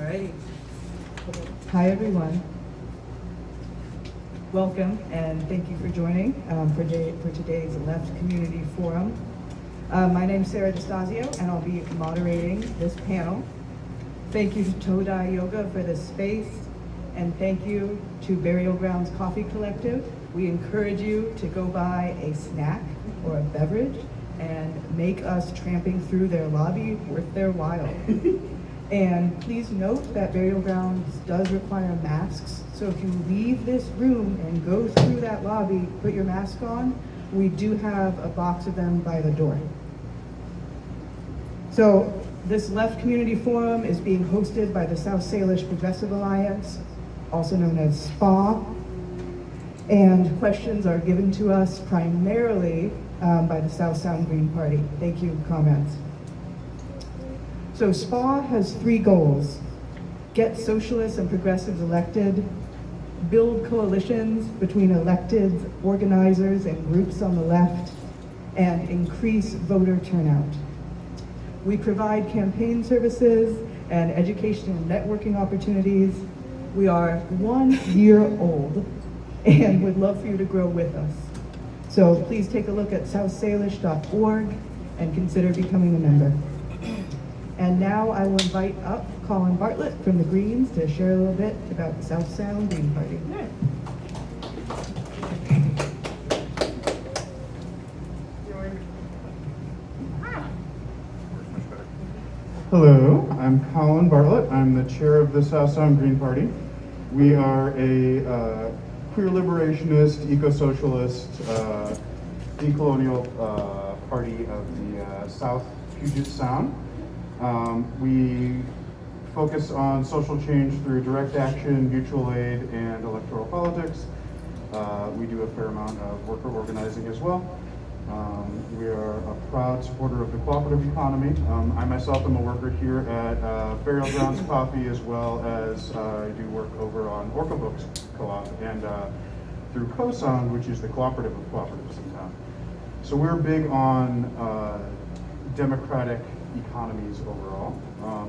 right. Hi, everyone. Welcome, and thank you for joining for today's Left Community Forum. My name is Sarah DeStasio, and I'll be moderating this panel. Thank you to Todai Yoga for this space, and thank you to Burial Grounds Coffee Collective. We encourage you to go buy a snack or a beverage and make us tramping through their lobby worth their while. And please note that Burial Grounds does require masks, so if you leave this room and go through that lobby, put your mask on. We do have a box of them by the door. So this Left Community Forum is being hosted by the South Salish Progressive Alliance, also known as SPA, and questions are given to us primarily by the South Sound Green Party. Thank you, comments. So SPA has 3 goals: get socialists and progressives elected, build coalitions between elected organizers and groups on the left, and increase voter turnout. We provide campaign services and education and networking opportunities. We are 1 year old and would love for you to grow with us. So please take a look at southsalish.org and consider becoming a member. And now I will invite up Colin Bartlett from the Greens to share a little bit about the South Sound Green Party. Hello, I'm Colin Bartlett. I'm the chair of the South Sound Green Party. We are a queer liberationist, eco-socialist, decolonial party of the South Puget Sound. We focus on social change through direct action, mutual aid, and electoral politics. We do a fair amount of worker organizing as well. We are a proud supporter of the cooperative economy. I myself am a worker here at Burial Grounds Coffee, as well as I do work over on Orca Books Co-op and through CoSound, which is the cooperative of cooperatives in town. So we're big on democratic economies overall.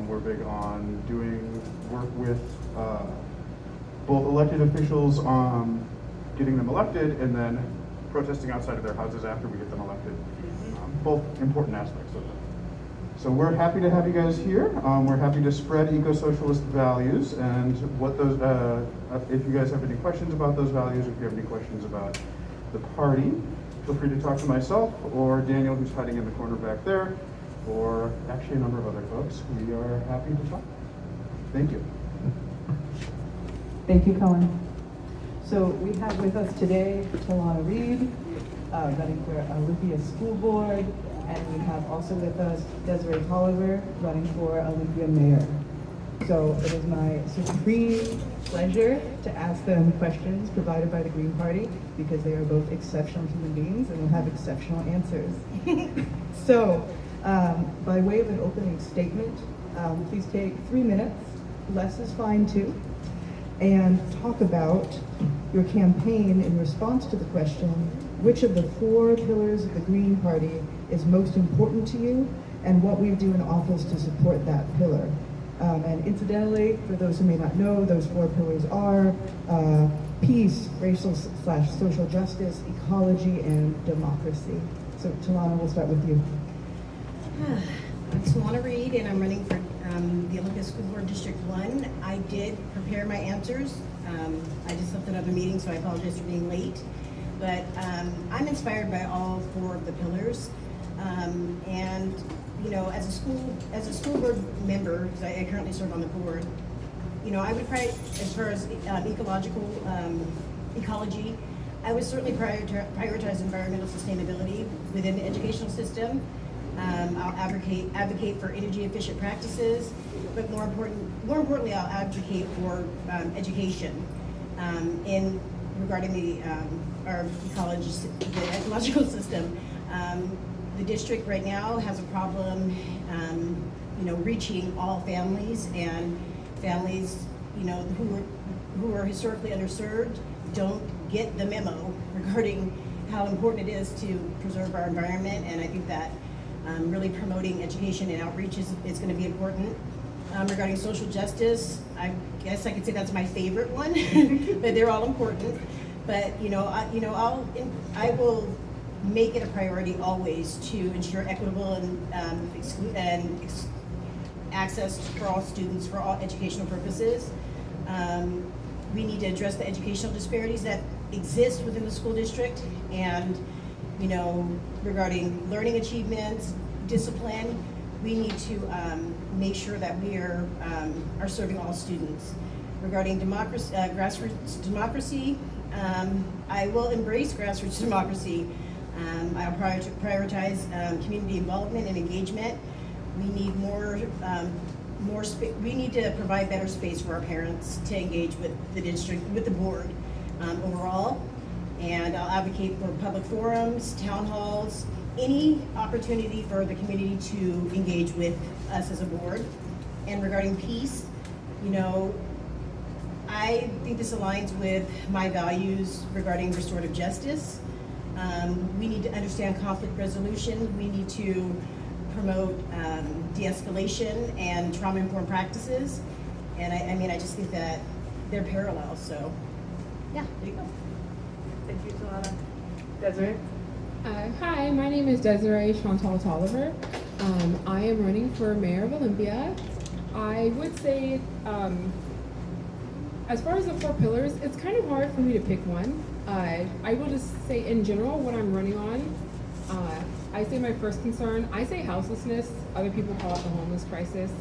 We're big on doing work with both elected officials on getting them elected and then protesting outside of their houses after we get them elected. Both important aspects of it. So we're happy to have you guys here. We're happy to spread eco-socialist values, and what those, if you guys have any questions about those values, if you have any questions about the party, feel free to talk to myself or Daniel, who's hiding in the corner back there, or actually a number of other folks. We are happy to talk. Thank you. Thank you, Colin. So we have with us today Talana Reed, running for Olympia School Board, and we have also with us Desiree Tolliver, running for Olympia Mayor. So it is my supreme pleasure to ask them questions provided by the Green Party, because they are both exceptional human beings and will have exceptional answers. So, by way of an opening statement, please take 3 minutes, less is fine too, and talk about your campaign in response to the question, which of the 4 pillars of the Green Party is most important to you, and what we do in office to support that pillar. And incidentally, for those who may not know, those 4 pillars are peace, racial/social justice, ecology, and democracy. So Talana, we'll start with you. I'm Talana Reed, and I'm running for the Olympia School Board District 1. I did prepare my answers. I just left another meeting, so I apologize for being late. But I'm inspired by all 4 of the pillars. And you know, as a school board member, because I currently serve on the board, you know, I would probably, as far as ecology, I would certainly prioritize environmental sustainability within the educational system. I'll advocate for energy efficient practices, but more importantly, I'll advocate for education regarding our ecological system. The district right now has a problem, you know, reaching all families, and families, you know, who are historically underserved don't get the memo regarding how important it is to preserve our environment. And I think that really promoting education and outreach is going to be important. regarding social justice. I guess I could say that's my favorite one, but they're all important. But I will make it a priority always to ensure equitable and access for all students for all educational purposes. We need to address the educational disparities that exist within the school district, and regarding learning achievements, discipline, we need to make sure that we are serving all students. Regarding democracy, grassroots democracy, I will embrace grassroots democracy. I'll prioritize community involvement and engagement. We need more space. We need to provide better space for our parents to engage with the district, with the board overall. And I'll advocate for public forums, town halls, any opportunity for the community to engage with us as a board. And regarding peace, I think this aligns with my values regarding restorative justice. We need to understand conflict resolution. We need to promote de-escalation and trauma-informed practices. And I just think that they're parallel, so yeah, there you go. Thank you, Solana. Desiree? Hi, my name is Desiree Chantal Tolliver. I am running for mayor of Olympia. I would say, as far as the 4 pillars, it's kind of hard for me to pick one. I will just say in general what I'm running on. I say my first concern, I say houselessness, other people call it the homeless crisis.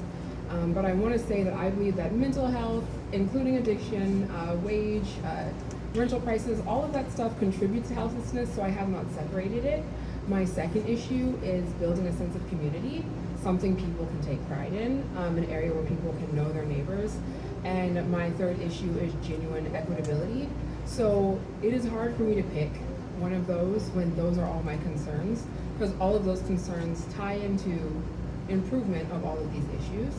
But I want to say that I believe that mental health, including addiction, wage, rental prices, all of that stuff contributes to houselessness, so I have not separated it. My second issue is building a sense of community, something people can take pride in, an area where people can know their neighbors. And my third issue is genuine equitability. So it is hard for me to pick one of those when those are all my concerns, because all of those concerns tie into improvement of all of these issues.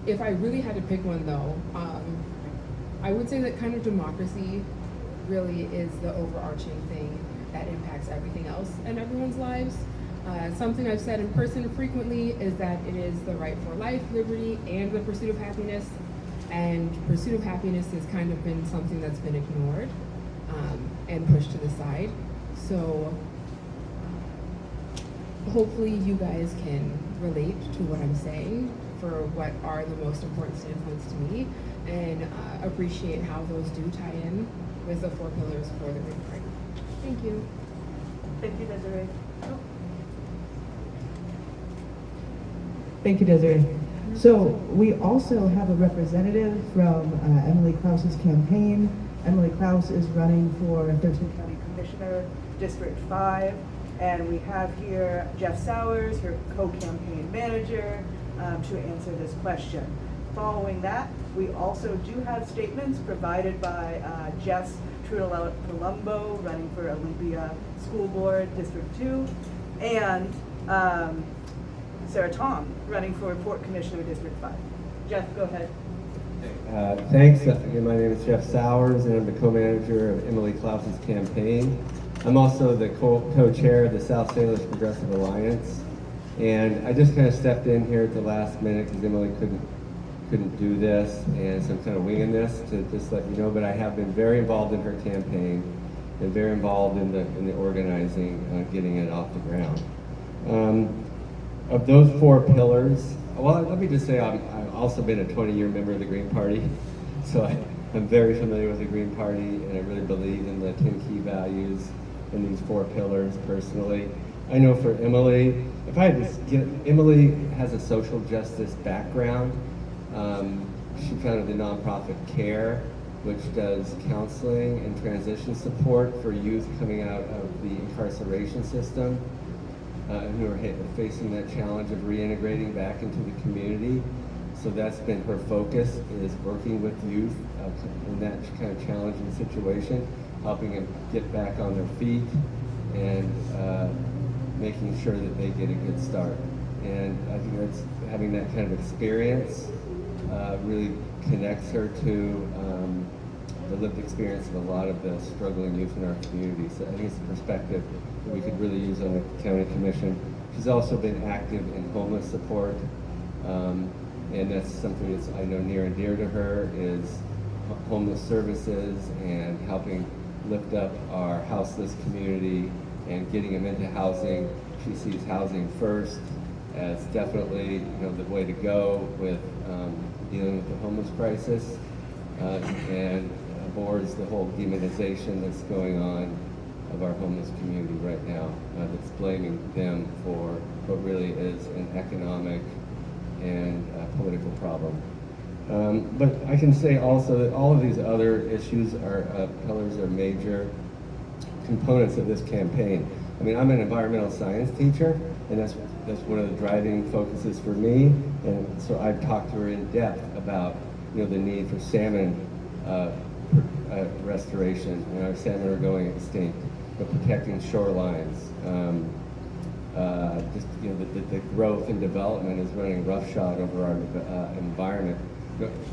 If I really had to pick one though, I would say that kind of democracy really is the overarching thing that impacts everything else in everyone's lives. Something I've said in person frequently is that it is the right for life, liberty, and the pursuit of happiness. And pursuit of happiness has kind of been something that's been ignored and pushed to the side. So hopefully you guys can relate to what I'm saying for what are the most important standpoints to me, and appreciate how those do tie in with the 4 pillars for the Green Party. Thank you. Thank you, Desiree. Thank you, Desiree. So we also have a representative from Emily Klaus's campaign. Emily Klaus is running for Thurston County Commissioner, District 5. And we have here Jeff Sowers, her co-campaign manager, to answer this question. Following that, we also do have statements provided by Jess Trudel-Palumbo, running for Olympia School Board, District 2, and Sarah Tom, running for Port Commissioner, District 5. Jeff, go ahead. Thanks. Again, my name is Jeff Sowers, and I'm the co-manager of Emily Klaus's campaign. I'm also the co-chair of the South St. Louis Progressive Alliance. And I just kind of stepped in here at the last minute because Emily couldn't do this, and so I'm kind of winging this to just let you know. But I have been very involved in her campaign and very involved in the organizing, getting it off the ground. Of those 4 pillars, well, let me just say I've also been a 20-year member of the Green Party, so I'm very familiar with the Green Party, and I really believe in the 10 key values in these 4 pillars personally. I know for Emily, if I had to Emily has a social justice background. She founded the nonprofit CARE, which does counseling and transition support for youth coming out of the incarceration system who are facing that challenge of reintegrating back into the community. So that's been her focus, is working with youth in that kind of challenging situation, helping them get back on their feet and making sure that they get a good start. And I think that's having that kind of experience really connects her to the lived experience of a lot of the struggling youth in our community. So I think it's a perspective that we could really use on the county commission. She's also been active in homeless support, and that's something that's I know near and dear to her is homeless services and helping lift up our houseless community and getting them into housing. She sees housing first as definitely the way to go with dealing with the homeless crisis, and abhors the whole demonization that's going on of our homeless community right now, that's blaming them for what really is an economic and political problem. But I can say also that all of these other issues are pillars are major components of this campaign. I mean, I'm an environmental science teacher, and that's one of the driving focuses for me. And so I've talked to her in depth about the need for salmon restoration, and our salmon are going extinct, but protecting shorelines. Just the growth and development is running roughshod over our environment,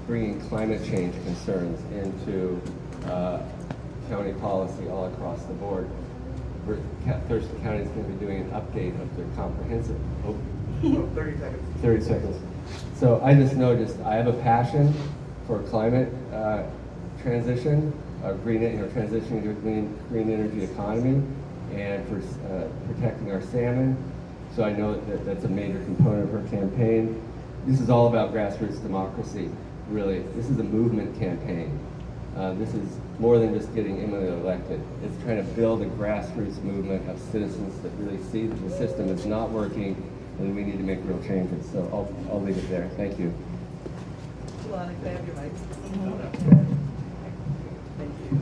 bringing climate change concerns into county policy all across the board. Thurston County is going to be doing an update of their comprehensive. 30 seconds. 30 seconds. So I just noticed I have a passion for climate transition, transitioning to a green energy economy, and for protecting our salmon. So I know that that's a major component of her campaign. This is all about grassroots democracy, really. This is a movement campaign. This is more than just getting anyone elected. It's trying to build a grassroots movement of citizens that really see that the system is not working and we need to make real changes. So I'll leave it there. Thank you. Alana, can I have your mic? Thank you.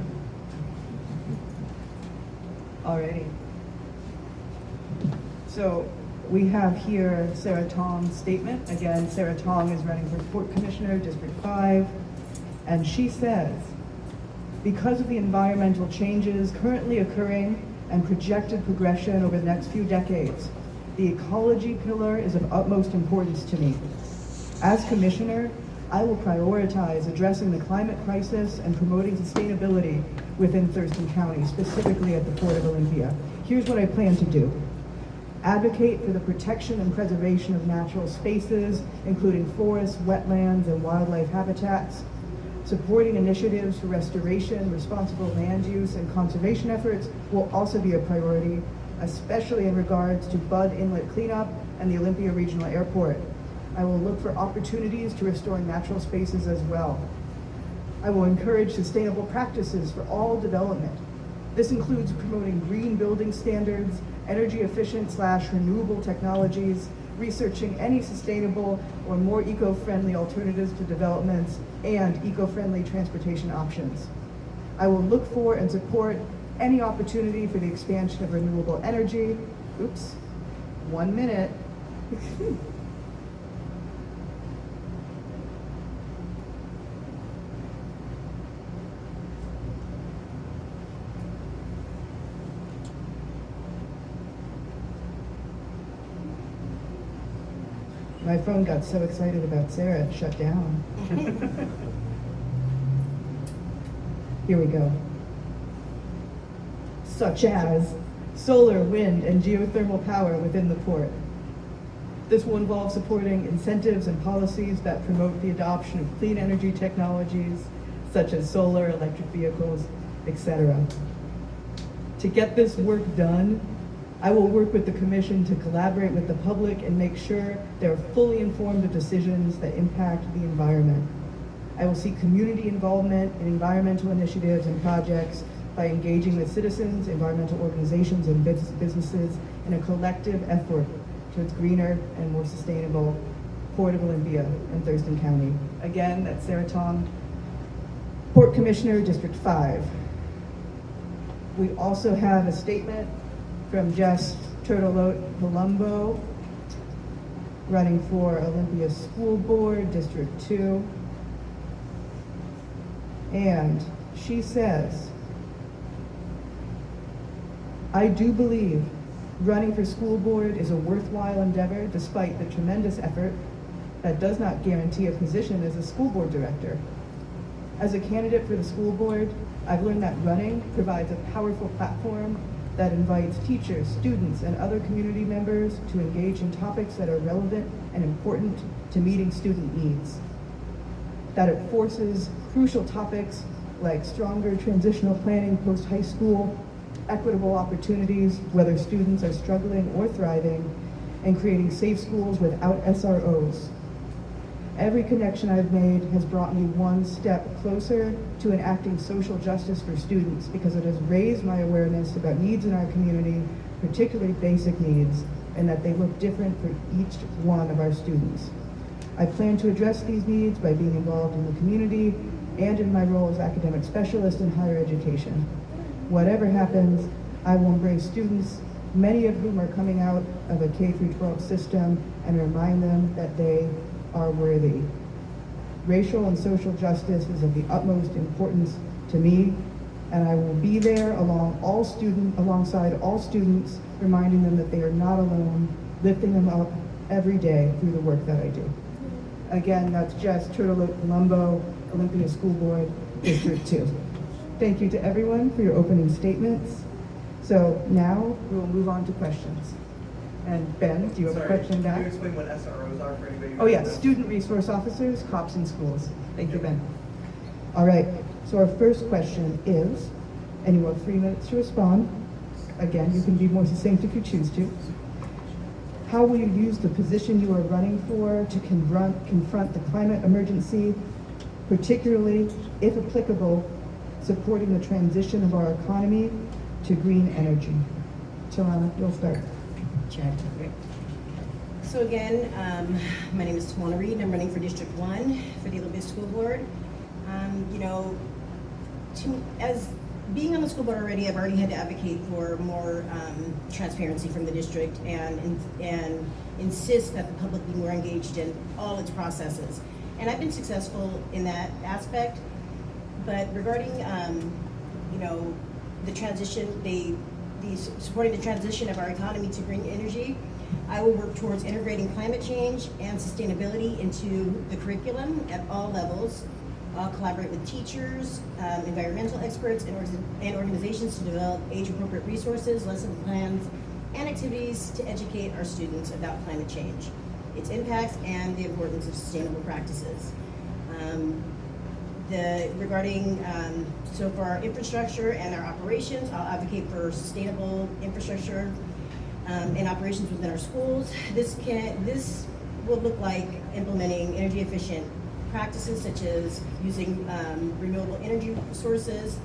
Alrighty. So we have here Sarah Tong's statement. Again, Sarah Tong is running for Port Commissioner, District 5, and she says, because of the environmental changes currently occurring and projected progression over the next few decades, the ecology pillar is of utmost importance to me. As Commissioner, I will prioritize addressing the climate crisis and promoting sustainability within Thurston County, specifically at the Port of Olympia. Here's what I plan to do. Advocate for the protection and preservation of natural spaces, including forests, wetlands, and wildlife habitats. Supporting initiatives for restoration, responsible land use, and conservation efforts will also be a priority, especially in regards to Bud Inlet cleanup and the Olympia Regional Airport. I will look for opportunities to restore natural spaces as well. I will encourage sustainable practices for all development. This includes promoting green building standards, energy efficient / renewable technologies, researching any sustainable or more eco-friendly alternatives to developments, and eco-friendly transportation options. I will look for and support any opportunity for the expansion of renewable energy. Oops, 1 minute. My phone got so excited about Sarah, it shut down. Here we go. Such as solar, wind, and geothermal power within the port. This will involve supporting incentives and policies that promote the adoption of clean energy technologies, such as solar, electric vehicles, etc. To get this work done, I will work with the Commission to collaborate with the public and make sure they're fully informed of decisions that impact the environment. I will seek community involvement in environmental initiatives and projects by engaging with citizens, environmental organizations, and businesses in a collective effort towards greener and more sustainable Port of Olympia and Thurston County. Again, that's Sarah Tong, Port Commissioner, District 5. We also have a statement from Jess Turtelot-Palumbo, running for Olympia School Board, District 2. And she says, I do believe running for school board is a worthwhile endeavor despite the tremendous effort that does not guarantee a position as a school board director. As a candidate for the school board, I've learned that running provides a powerful platform that invites teachers, students, and other community members to engage in topics that are relevant and important to meeting student needs. That it forces crucial topics like stronger transitional planning post-high school, equitable opportunities, whether students are struggling or thriving, and creating safe schools without SROs. Every connection I've made has brought me one step closer to enacting social justice for students because it has raised my awareness about needs in our community, particularly basic needs, and that they look different for each one of our students. I plan to address these needs by being involved in the community and in my role as academic specialist in higher education. Whatever happens, I will embrace students, many of whom are coming out of a K-12 system, and remind them that they are worthy. Racial and social justice is of the utmost importance to me, and I will be there alongside all students, reminding them that they are not alone, lifting them up every day through the work that I do. Again, that's Jess, Turtle Colombo, Olympia School Board, District 2. Thank you to everyone for your opening statements. So now we will move on to questions. And Ben, do you have a question back? Can you explain what SROs are for anybody? Oh yes, student resource officers, cops in schools. Thank you, Ben. All right, so our first question is, and you have 3 minutes to respond. Again, you can be more succinct if you choose to. How will you use the position you are running for to confront the climate emergency, particularly, if applicable, supporting the transition of our economy to green energy? Talana, you'll start. Check. So again, my name is Tawana Reed, and I'm running for District 1 for the Olympia School Board. As being on the school board already, I've already had to advocate for more transparency from the district and insist that the public be more engaged in all its processes. And I've been successful in that aspect. But regarding, the transition, supporting the transition of our economy to green energy, I will work towards integrating climate change and sustainability into the curriculum at all levels. I'll collaborate with teachers, environmental experts, and organizations to develop age-appropriate resources, lesson plans, and activities to educate our students about climate change, its impacts, and the importance of sustainable practices. Regarding so for our infrastructure and our operations, I'll advocate for sustainable infrastructure and operations within our schools. This will look like implementing energy efficient practices such as using renewable energy sources,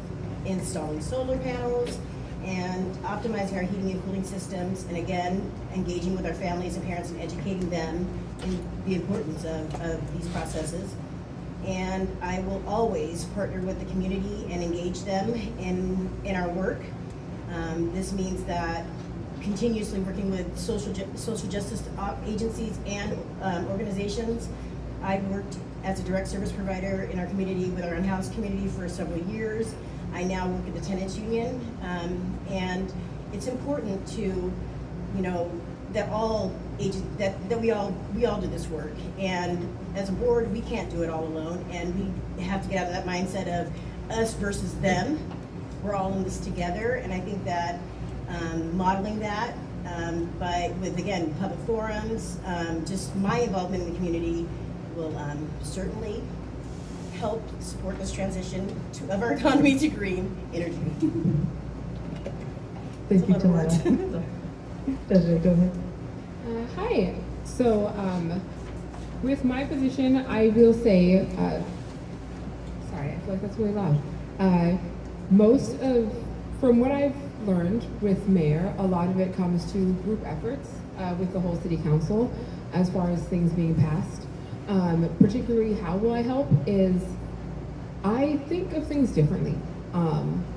installing solar panels, and optimizing our heating and cooling systems, and again, engaging with our families and parents and educating them in the importance of these processes. And I will always partner with the community and engage them in our work. This means that continuously working with social justice agencies and organizations. I've worked as a direct service provider in our community with our unhoused community for several years. I now work at the tenants union, and it's important to, that we all do this work. And as a board, we can't do it all alone, and we have to get out of that mindset of us versus them. We're all in this together, and I think that modeling that, but with, again, public forums, just my involvement in the community will certainly help support this transition of our economy to green energy. Thank you, Talana. Desiree, go ahead. Hi. So, with my position, I will say, sorry, I feel like that's really loud. From what I've learned with mayor, a lot of it comes to group efforts with the whole city council as far as things being passed. Particularly how will I help is I think of things differently.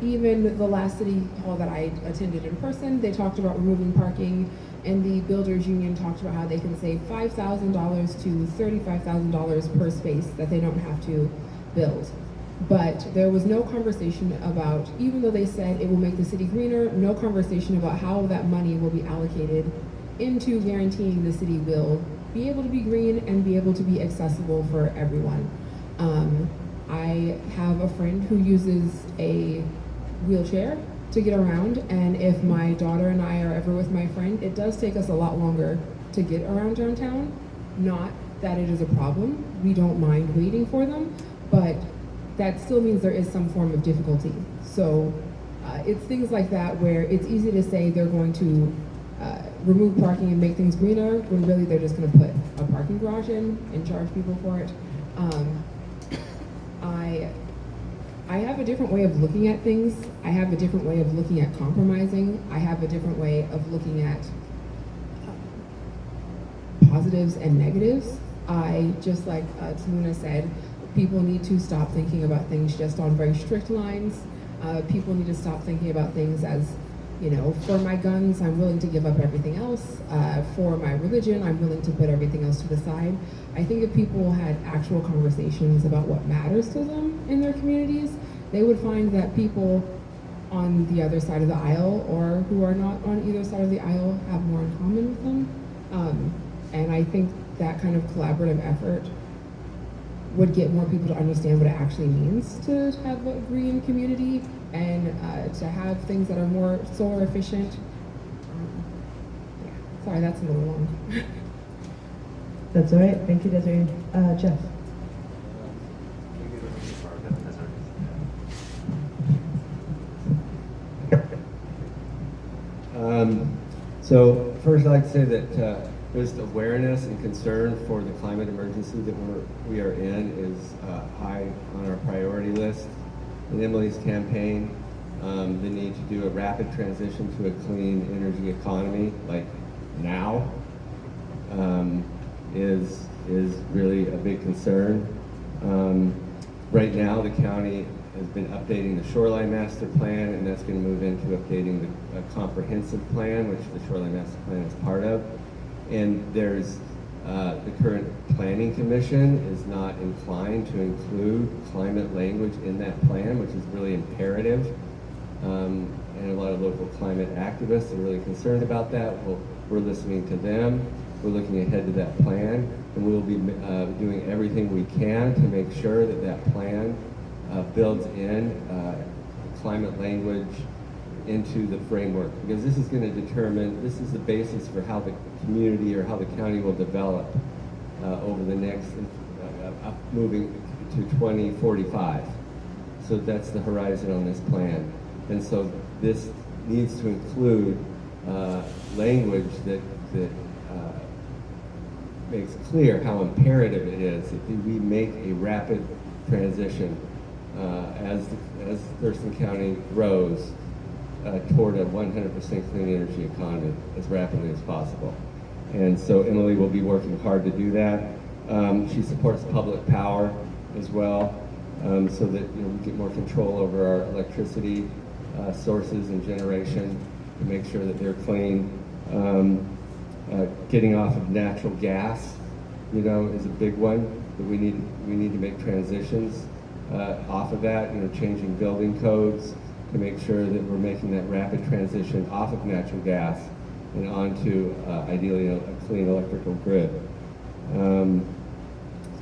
Even the last city hall that I attended in person, they talked about removing parking, and the builders union talked about how they can save $5,000 to $35,000 per space that they don't have to build. But there was no conversation about, even though they said it will make the city greener, no conversation about how that money will be allocated into guaranteeing the city will be able to be green and be able to be accessible for everyone. I have a friend who uses a wheelchair, to get around, and if my daughter and I are ever with my friend, it does take us a lot longer to get around downtown. Not that it is a problem, we don't mind waiting for them, but that still means there is some form of difficulty. So it's things like that where it's easy to say they're going to remove parking and make things greener, when really they're just going to put a parking garage in and charge people for it. I have a different way of looking at things. I have a different way of looking at compromising. I have a different way of looking at positives and negatives. I, just like Taluna said, people need to stop thinking about things just on very strict lines. People need to stop thinking about things as, you know, for my guns, I'm willing to give up everything else. For my religion, I'm willing to put everything else to the side. I think if people had actual conversations about what matters to them in their communities, they would find that people on the other side of the aisle, or who are not on either side of the aisle, have more in common with them. And I think that kind of collaborative effort would get more people to understand what it actually means to have a green community, and to have things that are more solar efficient. Yeah. Sorry, that's a little long. That's all right. Thank you, Desiree. Jeff. So first I'd like to say that just awareness and concern for the climate emergency that we are in is high on our priority list. In Emily's campaign, the need to do a rapid transition to a clean energy economy, like now, is really a big concern. Right now, the county has been updating the shoreline master plan, and that's going to move into updating the comprehensive plan, which the shoreline master plan is part of. And there's the current planning commission is not inclined to include climate language in that plan, which is really imperative. And a lot of local climate activists are really concerned about that. We're listening to them. We're looking ahead to that plan, and we'll be doing everything we can to make sure that that plan builds in climate language into the framework, because this is going to determine, this is the basis for how the community or how the county will develop over the next, moving to 2045. So that's the horizon on this plan. And so this needs to include language that makes clear how imperative it is that we make a rapid transition as Thurston County grows toward a 100% clean energy economy as rapidly as possible. And so Emily will be working hard to do that. She supports public power as well, so that we get more control over our electricity sources and generation to make sure that they're clean. Getting off of natural gas, is a big one that we need to make transitions off of that. Changing building codes to make sure that we're making that rapid transition off of natural gas and onto ideally a clean electrical grid.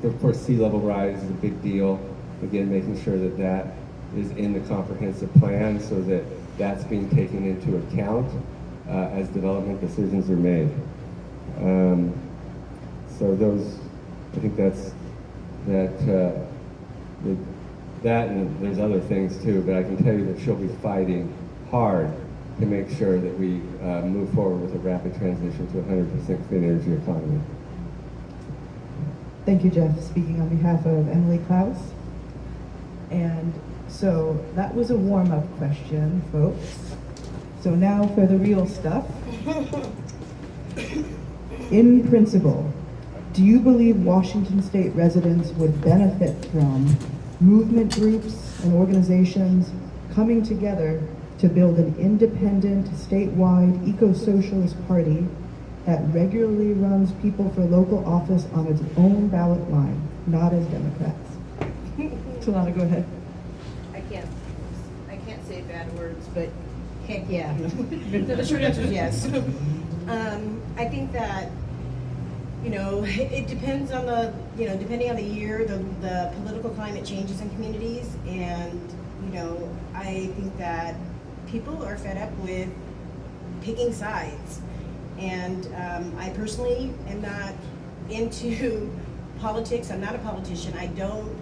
Of course, sea level rise is a big deal. Again, making sure that that is in the comprehensive plan so that that's being taken into account as development decisions are made. So those, I think that's that, and there's other things too, but I can tell you that she'll be fighting hard to make sure that we move forward with a rapid transition to a 100% clean energy economy. Thank you, Jeff. Speaking on behalf of Emily Klaus. And so that was a warm-up question, folks. So now for the real stuff. In principle, do you believe Washington State residents would benefit from movement groups and organizations coming together to build an independent, statewide, eco-socialist party that regularly runs people for local office on its own ballot line, not as Democrats? Talana, go ahead. I can't say bad words, but heck yeah. The short answer is yes. I think that, it depends on the, depending on the year, the political climate changes in communities, and, I think that people are fed up with picking sides. And I personally am not into politics. I'm not a politician. I don't,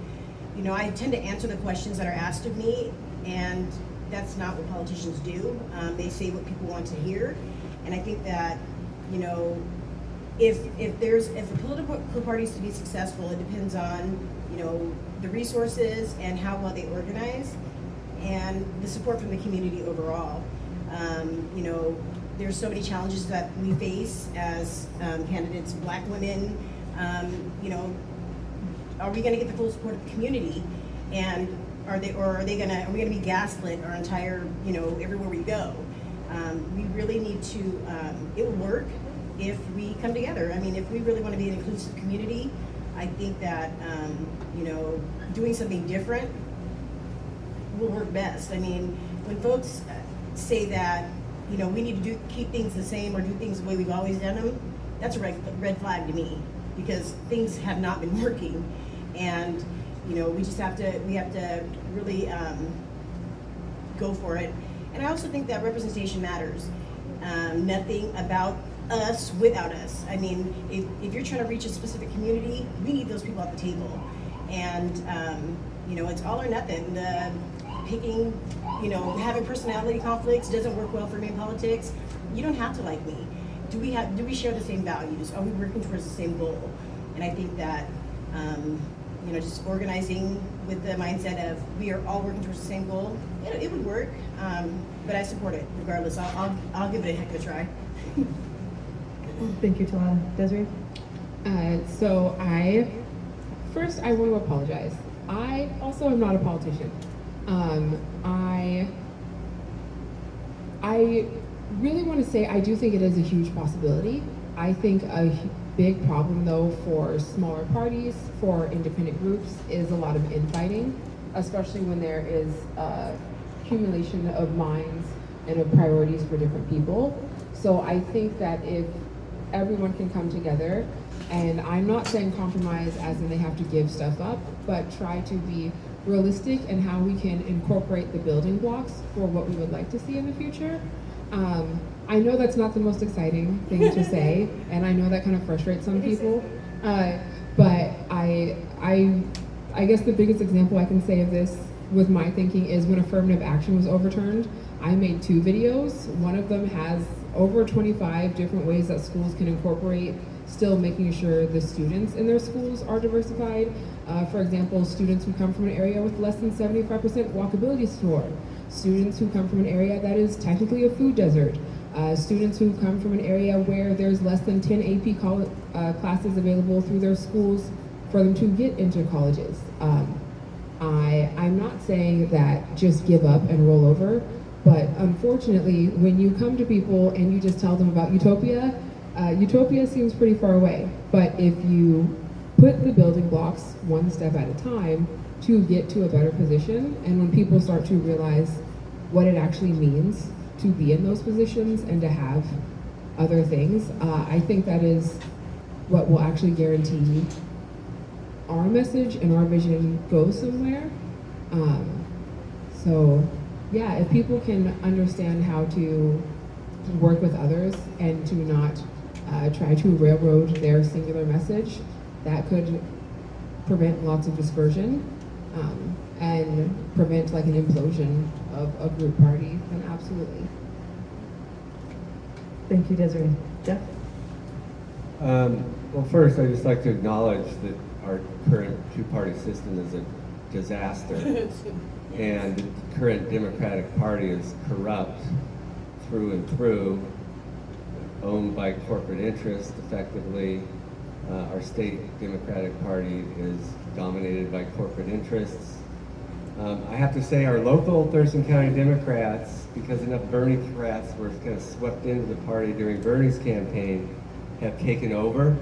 I tend to answer the questions that are asked of me, and that's not what politicians do. They say what people want to hear. And I think that, if a political party is to be successful, it depends on, the resources and how well they organize and the support from the community overall. There's so many challenges that we face as candidates, Black women. Are we going to get the full support of the community? And are we going to be gaslit our entire, everywhere we go? We really need to. It will work if we come together. I mean, if we really want to be an inclusive community, I think that doing something different will work best. I mean, when folks say that, we need to keep things the same or do things the way we've always done them, that's a red flag to me, because things have not been working. And, we have to really go for it. And I also think that representation matters. Nothing about us without us. I mean, if you're trying to reach a specific community, we need those people at the table. And, it's all or nothing. The picking, having personality conflicts doesn't work well for me in politics. You don't have to like me. Do we share the same values? Are we working towards the same goal? And I think that, just organizing with the mindset of we are all working towards the same goal, it would work. But I support it regardless. I'll give it a heck of a try. Thank you, Talana. Desiree? So I want to apologize. I also am not a politician. I really want to say I do think it is a huge possibility. I think a big problem, though, for smaller parties, for independent groups, is a lot of infighting, especially when there is accumulation of minds and of priorities for different people. So I think that if everyone can come together, and I'm not saying compromise as in they have to give stuff up, but try to be realistic in how we can incorporate the building blocks for what we would like to see in the future. I know that's not the most exciting thing to say, and I know that kind of frustrates some people, but I guess the biggest example I can say of this with my thinking is when affirmative action was overturned, I made 2 videos. One of them has over 25 different ways that schools can incorporate still making sure the students in their schools are diversified. For example, students who come from an area with less than 75% walkability score, students who come from an area that is technically a food desert, students who come from an area where there's less than 10 AP classes available through their schools for them to get into colleges. I'm not saying that just give up and roll over, but unfortunately, when you come to people and you just tell them about utopia, utopia seems pretty far away. But if you put the building blocks one step at a time to get to a better position, and when people start to realize what it actually means to be in those positions and to have other things, I think that is what will actually guarantee our message and our vision goes somewhere. So yeah, if people can understand how to work with others and to not try to railroad their singular message, that could prevent lots of dispersion and prevent like an implosion of a group party, then absolutely. Thank you, Desiree. Jeff? Well, first, I'd just like to acknowledge that our current two-party system is a disaster. And the current Democratic Party is corrupt through and through, owned by corporate interests effectively. Our state Democratic Party is dominated by corporate interests. I have to say our local Thurston County Democrats, because enough Bernie-crats were kind of swept into the party during Bernie's campaign, have taken over,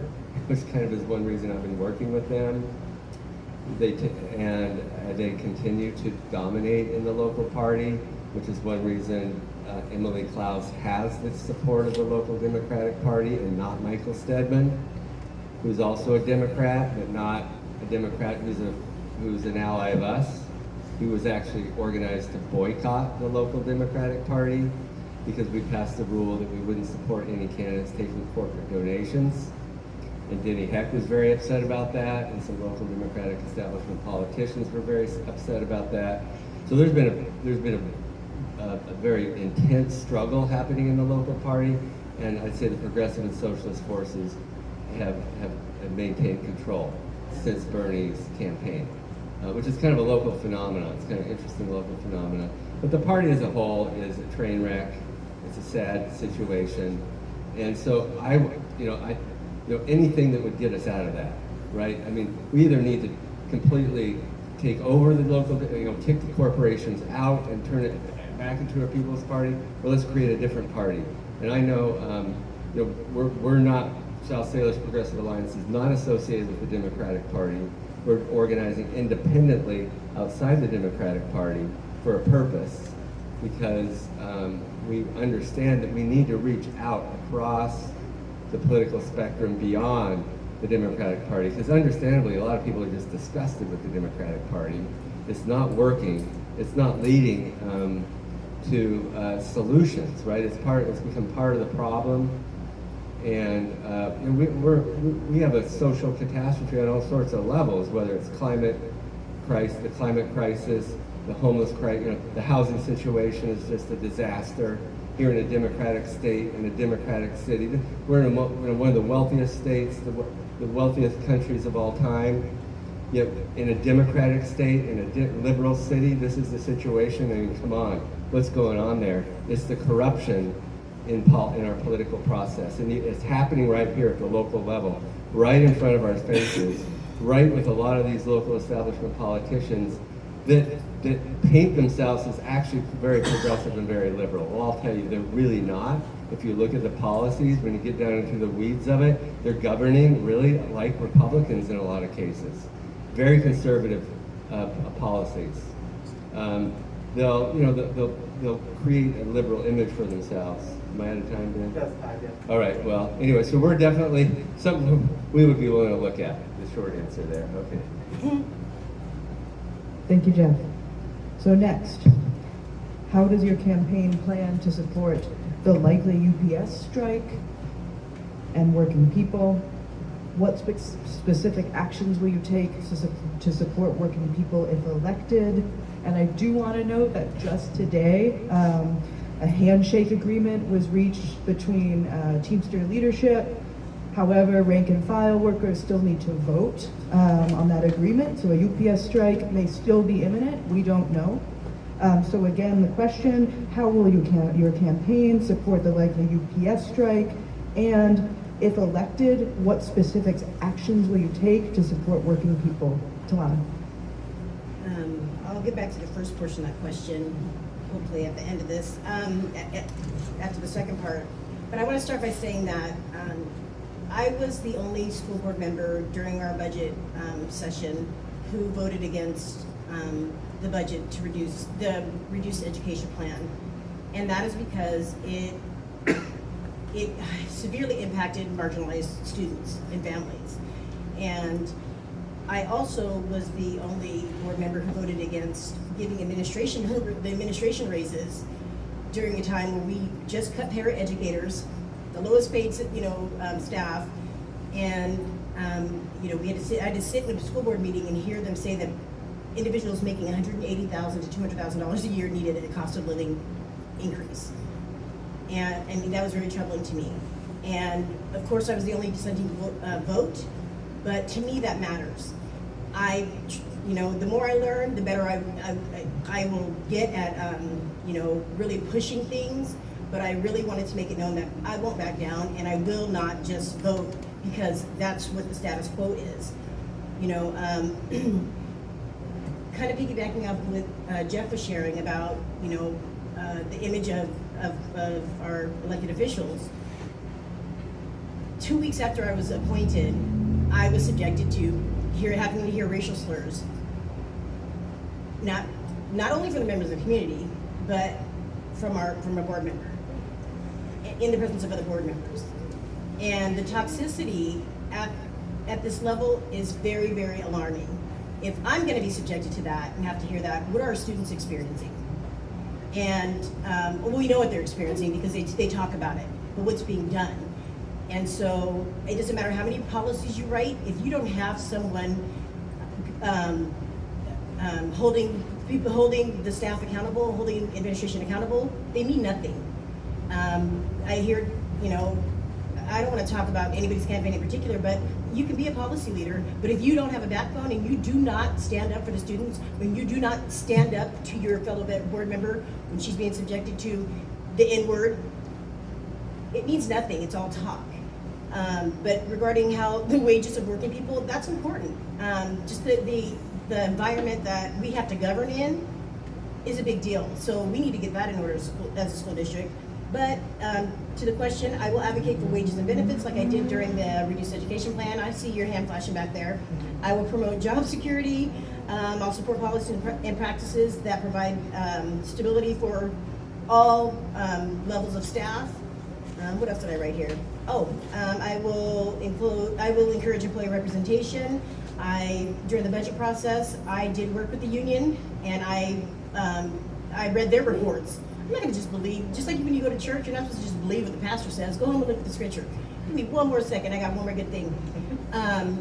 which kind of is one reason I've been working with them. They continue to dominate in the local party, which is one reason Emily Klaus has the support of the local Democratic Party and not Michael Stedman, who's also a Democrat, but not a Democrat who's an ally of us. He was actually organized to boycott the local Democratic Party because we passed a rule that we wouldn't support any candidates taking corporate donations. And Denny Heck was very upset about that, and some local Democratic establishment politicians were very upset about that. So there's been a very intense struggle happening in the local party, and I'd say the progressive and socialist forces have maintained control since Bernie's campaign, which is kind of a local phenomenon. It's kind of interesting local phenomenon. But the party as a whole is a train wreck. It's a sad situation, and so anything that would get us out of that, right? I mean, we either need to completely take over the local, kick the corporations out and turn it back into a people's party, or let's create a different party. And I know, we're not, South Salish Progressive Alliance is not associated with the Democratic Party. We're organizing independently outside the Democratic Party for a purpose, because we understand that we need to reach out across the political spectrum beyond the Democratic Party, because understandably a lot of people are just disgusted with the Democratic Party. It's not working. It's not leading to solutions, right? It's become part of the problem, and we have a social catastrophe on all sorts of levels, whether it's the climate crisis, the homeless crisis, the housing situation is just a disaster. Here in a democratic state, in a democratic city, we're in one of the wealthiest states, the wealthiest countries of all time. Yet in a democratic state, in a liberal city, this is the situation. I mean, come on, what's going on there? It's the corruption in our political process, and it's happening right here at the local level, right in front of our faces, right with a lot of these local establishment politicians that paint themselves as actually very progressive and very liberal. Well, I'll tell you, they're really not. If you look at the policies, when you get down into the weeds of it, they're governing really like Republicans in a lot of cases. Very conservative policies. They'll create a liberal image for themselves. Am I out of time, Dan? That's time, yeah. All right, well, anyway, so we're definitely something we would be willing to look at, the short answer there, okay. Thank you, Jeff. So next, how does your campaign plan to support the likely UPS strike and working people? What specific actions will you take to support working people if elected? And I do want to note that just today, a handshake agreement was reached between Teamster leadership. However, rank and file workers still need to vote on that agreement, so a UPS strike may still be imminent. We don't know. So again, the question, how will your campaign support the likely UPS strike? And if elected, what specific actions will you take to support working people? Talana. I'll get back to the first portion of that question, hopefully at the end of this, after the second part. But I want to start by saying that I was the only school board member during our budget session who voted against the budget to reduce the reduced education plan. And that is because it severely impacted marginalized students and families. And I also was the only board member who voted against giving the administration raises during a time where we just cut paraeducators, the lowest paid, staff, and I had to sit in a school board meeting and hear them say that individuals making $180,000 to $200,000 a year needed a cost of living increase, and that was very troubling to me. And of course, I was the only dissenting vote, but to me that matters. The more I learn, the better I will get at really pushing things. But I really wanted to make it known that I won't back down, and I will not just vote because that's what the status quo is. Kind of piggybacking off what Jeff was sharing about, the image of our elected officials. 2 weeks after I was appointed, I was subjected to having to hear racial slurs. Not only from the members of the community, but from a board member, in the presence of other board members. And the toxicity at this level is very, very alarming. if I'm gonna be subjected to that and have to hear that, what are our students experiencing? And, well, we know what they're experiencing because they talk about it, but what's being done? And so it doesn't matter how many policies you write, if you don't have someone holding the staff accountable, holding administration accountable, they mean nothing. I hear, you know, I don't want to talk about anybody's campaign in particular, but you can be a policy leader, but if you don't have a backbone and you do not stand up for the students, when you do not stand up to your fellow board member when she's being subjected to the N-word, it means nothing, it's all talk. But regarding how the wages of working people, that's important. Just the environment that we have to govern in is a big deal. So we need to get that in order as a school district. But to the question, I will advocate for wages and benefits like I did during the reduced education plan. I see your hand flashing back there. I will promote job security. I'll support policies and practices that provide stability for all levels of staff. What else did I write here? Oh, I will encourage employee representation. During the budget process, I did work with the union, and I read their reports. I'm not gonna just believe, just like when you go to church, you're not supposed to just believe what the pastor says. Go home and look at the scripture. Give me one more second, I got one more good thing.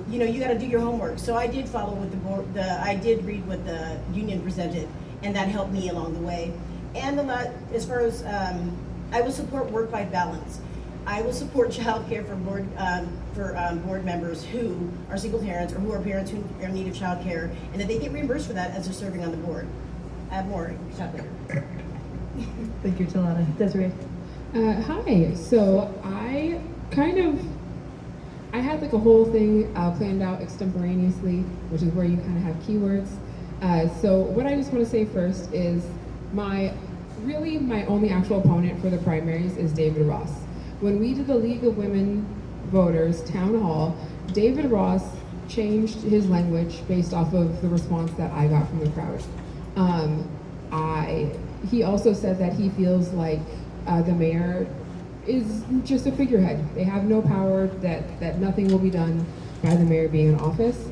You know, you gotta do your homework. So I did follow what the board, I did read what the union presented, and that helped me along the way. And as far as, I will support work-life balance. I will support childcare for board members who are single parents or who are parents who are in need of childcare, and that they get reimbursed for that as they're serving on the board. I have more, talk later. Thank you, Talana. Desiree? Hi, so I had like a whole thing planned out extemporaneously, which is where you kind of have keywords. So what I just want to say first is my only actual opponent for the primaries is David Ross. When we did the League of Women Voters town hall, David Ross changed his language based off of the response that I got from the crowd. He also said that he feels like the mayor is just a figurehead. They have no power, that nothing will be done by the mayor being in office.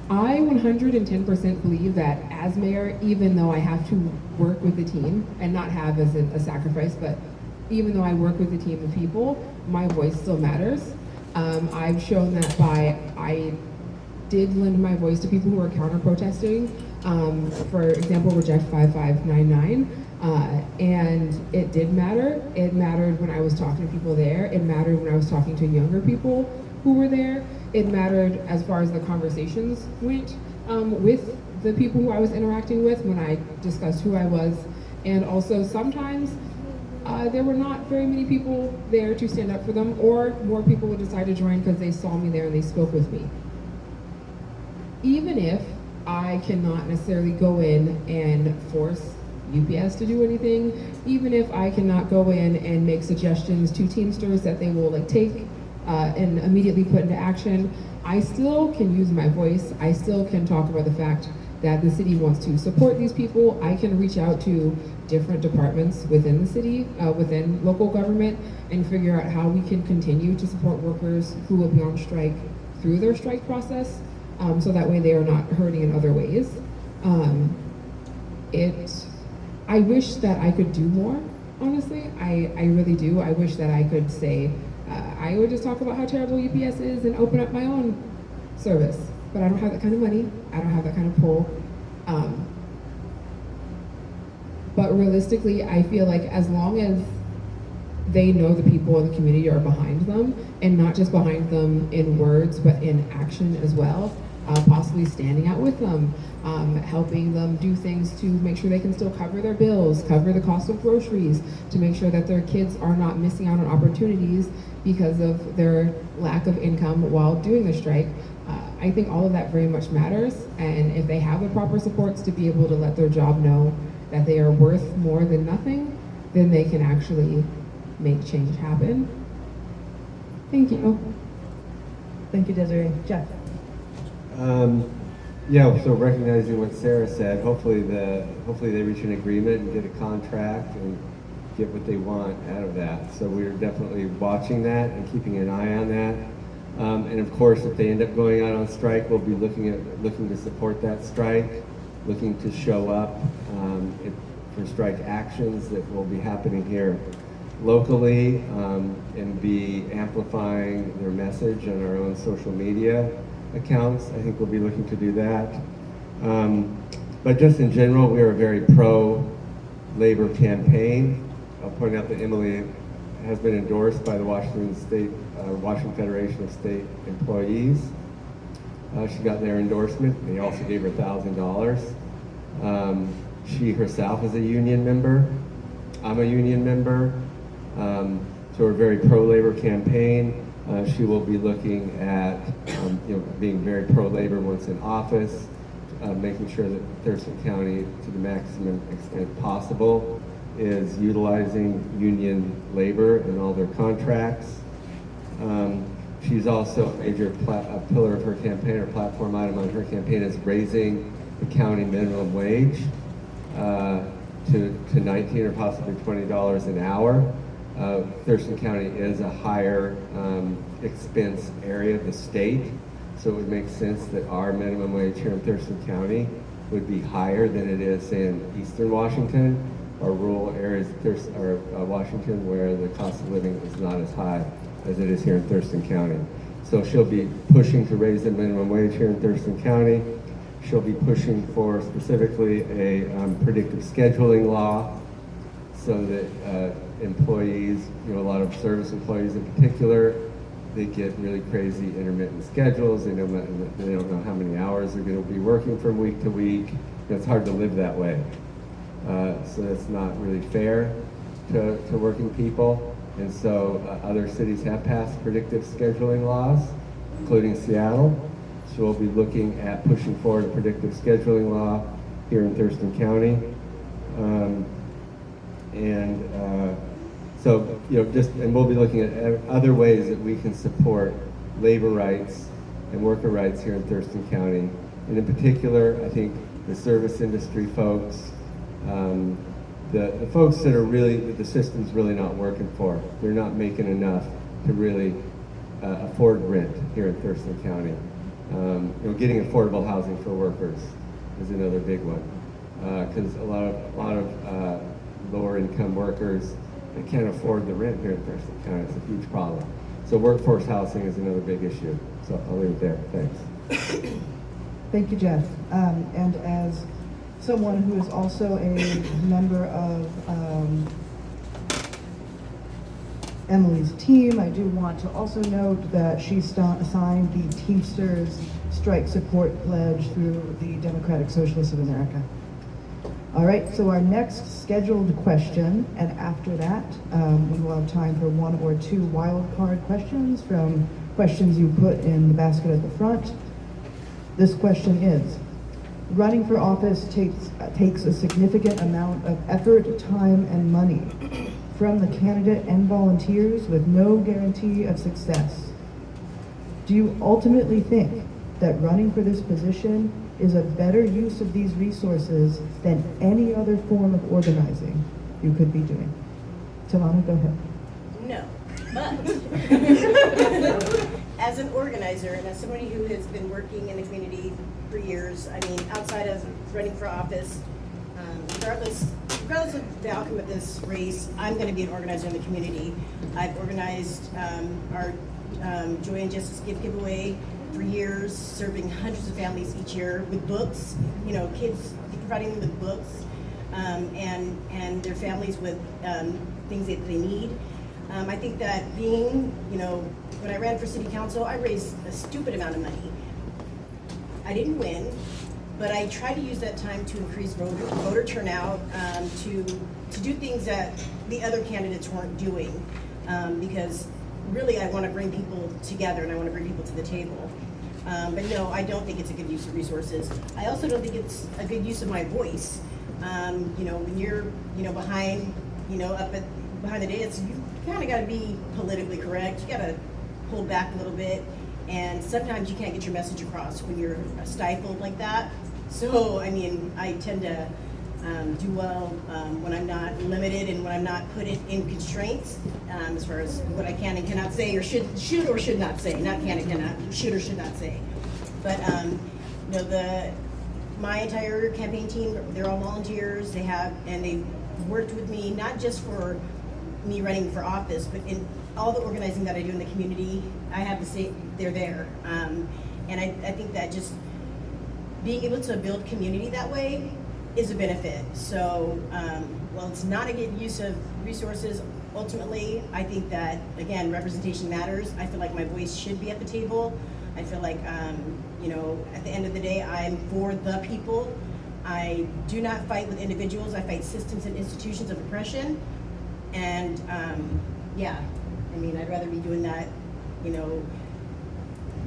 I 110% believe that as mayor, even though I have to work with the team, and not have as a sacrifice, but even though I work with a team of people, my voice still matters. I've shown that I did lend my voice to people who are counter-protesting. For example, Reject 5599. And it did matter. It mattered when I was talking to people there. It mattered when I was talking to younger people who were there. It mattered as far as the conversations went with the people who I was interacting with when I discussed who I was. And also sometimes there were not very many people there to stand up for them, or more people would decide to join because they saw me there and they spoke with me. Even if I cannot necessarily go in and force UPS to do anything, even if I cannot go in and make suggestions to Teamsters that they will take and immediately put into action, I still can use my voice. I still can talk about the fact that the city wants to support these people. I can reach out to different departments within the city, within local government, and figure out how we can continue to support workers who will be on strike through their strike process, so that way they are not hurting in other ways. I wish that I could do more, honestly. I really do. I wish that I could say, I would just talk about how terrible UPS is and open up my own service. But I don't have that kind of money. I don't have that kind of pull. But realistically, I feel like as long as they know the people in the community are behind them, and not just behind them in words, but in action as well, possibly standing out with them, helping them do things to make sure they can still cover their bills, cover the cost of groceries, to make sure that their kids are not missing out on opportunities because of their lack of income while doing the strike. I think all of that very much matters, and if they have the proper supports to be able to let their job know that they are worth more than nothing, then they can actually make change happen. Thank you. Thank you, Desiree. Jeff? Yeah, so recognizing what Sarah said, hopefully they reach an agreement and get a contract and get what they want out of that. So we're definitely watching that and keeping an eye on that. And of course, if they end up going out on strike, we'll be looking to support that strike, looking to show up for strike actions that will be happening here locally, and be amplifying their message on our own social media accounts. I think we'll be looking to do that. But just in general, we are a very pro-labor campaign. I'll point out that Emily has been endorsed by the Washington Federation of State Employees. She got their endorsement. They also gave her $1,000. She herself is a union member. I'm a union member. So we're a very pro-labor campaign. She will be looking at being very pro-labor once in office, making sure that Thurston County, to the maximum extent possible, is utilizing union labor in all their contracts. She's also a major pillar of her campaign, or platform item on her campaign, is raising the county minimum wage to $19 or possibly $20 an hour. Thurston County is a higher expense area of the state, so it would make sense that our minimum wage here in Thurston County would be higher than it is, say, in eastern Washington or rural areas of Washington, where the cost of living is not as high as it is here in Thurston County. So she'll be pushing to raise the minimum wage here in Thurston County. She'll be pushing for specifically a predictive scheduling law, so that employees, a lot of service employees in particular, they get really crazy intermittent schedules. They don't know how many hours they're going to be working from week to week. It's hard to live that way. So that's not really fair to working people. And so other cities have passed predictive scheduling laws, including Seattle. So we'll be looking at pushing forward a predictive scheduling law here in Thurston County. And we'll be looking at other ways that we can support labor rights and worker rights here in Thurston County. And in particular, I think the service industry folks, the folks that the system's really not working for. They're not making enough to really afford rent here in Thurston County. Getting affordable housing for workers is another big one, because a lot of lower income workers, they can't afford the rent here in Thurston County. It's a huge problem. So workforce housing is another big issue. So I'll leave it there. Thanks. Thank you, Jeff. And as someone who is also a member of Emily's team, I do want to also note that she signed the Teamsters Strike Support Pledge through the Democratic Socialists of America. All right, so our next scheduled question, and after that, we will have time for one or two wild card questions from questions you put in the basket at the front. This question is, running for office takes a significant amount of effort, time, and money from the candidate and volunteers with no guarantee of success. Do you ultimately think that running for this position is a better use of these resources than any other form of organizing you could be doing? Talana, go ahead. No, but as an organizer and as somebody who has been working in the community for years, I mean, outside of running for office, regardless of the outcome of this race, I'm going to be an organizer in the community. I've organized our Joy and Justice giveaway for years, serving hundreds of families each year with books, kids, providing them with books, and their families with things that they need. I think that being, when I ran for city council, I raised a stupid amount of money. I didn't win, but I tried to use that time to increase voter turnout, to do things that the other candidates weren't doing, because really I want to bring people together and I want to bring people to the table. But no, I don't think it's a good use of resources. I also don't think it's a good use of my voice. When you're, behind, behind the dais, you kind of got to be politically correct. You got to pull back a little bit. And sometimes you can't get your message across when you're stifled like that. So, I mean, I tend to do well when I'm not limited and when I'm not put in constraints as far as what I can and cannot say or should or should not say, not can and cannot, should or should not say. But you know, my entire campaign team, they're all volunteers. They've worked with me not just for me running for office, but in all the organizing that I do in the community. I have to say they're there, and I think that just being able to build community that way is a benefit. So while it's not a good use of resources, ultimately I think that, again, representation matters. I feel like my voice should be at the table. I feel like you know, at the end of the day, I'm for the people. I do not fight with individuals. I fight systems and institutions of oppression. And yeah, I mean, I'd rather be doing that, you know,